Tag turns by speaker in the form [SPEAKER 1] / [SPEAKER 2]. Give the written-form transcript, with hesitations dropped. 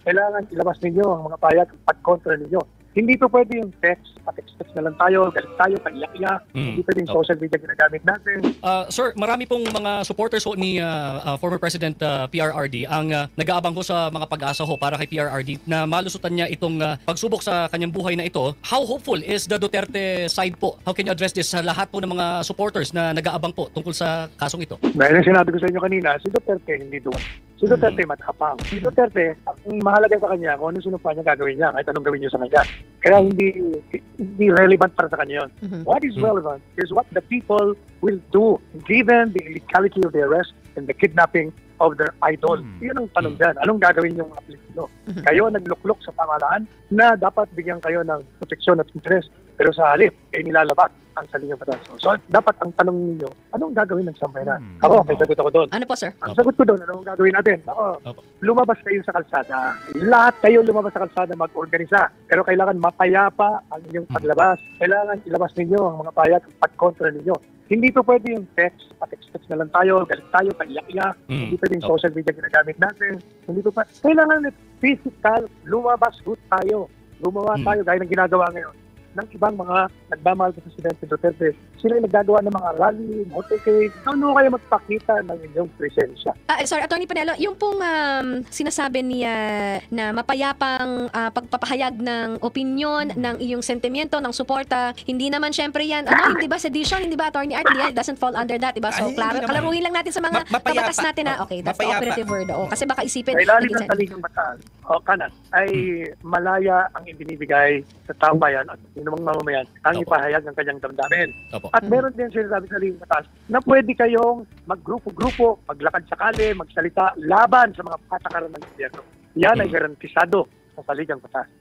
[SPEAKER 1] kailangan ilabas ninyo ang mga payag at kontra ninyo. Hindi po pwede yung text, pa-text na lang tayo, galit tayo, pag-iyak-iyak. Hindi pwede yung social media ginagamit natin.
[SPEAKER 2] Sir, marami pong mga supporters ho ni former President PRRD ang nag-aabang ho sa mga pag-asa ho para kay PRRD na malusutan niya itong pagsubok sa kanyang buhay na ito. How hopeful is the Duterte side po? How can you address this sa lahat po ng mga supporters na nag-aabang po tungkol sa kasong ito?
[SPEAKER 1] Dahil ang sinabi ko sa inyo kanina, si Duterte hindi doon. Si Duterte matapang. Si Duterte, ang mahalaga sa kanya kung ano sinumpa niya gagawin niya, kahit anong gawin niyo sa kanya. Kaya hindi relevant para sa kanya yun. What is relevant is what the people will do given the illegality of the arrest and the kidnapping of their idol. Yun ang tanong dyan. Anong gagawin yung mga Pilipino? Kayo nagluklok sa pamahalaan na dapat bigyan kayo ng proteksyon at interest. Pero sa halip, ay nilalabas ang saligang batas. So, dapat ang tanong ninyo, anong gagawin ng sambayanan? Ako, may sagot ako doon.
[SPEAKER 3] Ano po, sir?
[SPEAKER 1] Ang sagot ko doon, anong gagawin natin? Ako, lumabas kayo sa kalsada. Lahat kayo lumabas sa kalsada mag-organisa. Pero kailangan mapayapa ang inyong paglabas. Kailangan ilabas ninyo ang mga payag at kontra ninyo. Hindi po pwede yung text, pa-text na lang tayo, galit tayo, pag-iyak-iyak. Hindi pwede yung social media ginagamit natin. Hindi po pa. Kailangan physical, lumabas tayo. Lumawa tayo gaya ng ginagawa ngayon ng ibang mga nagmamahal sa Presidente Duterte. Sila yung naggagawa ng mga rally, motorcade. Ano kayo magpakita ng inyong presensya?
[SPEAKER 3] Sorry, Atty. Panelo, yung pong sinasabi niya na mapayapang pagpapahayag ng opinion, ng iyong sentimiento, ng suporta, hindi naman syempre yan, hindi ba sedition, hindi ba, Atty. Art, it doesn't fall under that, diba? So, klaro, kalaruhin lang natin sa mga kabatas natin na, okay, that's the operative word. Kasi baka isipin.
[SPEAKER 1] Sa ilalim ng saligang batas, kanan, ay malaya ang ibinibigay sa taong bayan at sinumang mamamayan ang ipahayag ng kanyang damdamin. At meron din sinasabi sa saligang batas na pwede kayong maggrupo-grupo, maglakad sa kali, magsalita laban sa mga patakaran ng gobyerno. Yan ay garantisado sa saligang batas.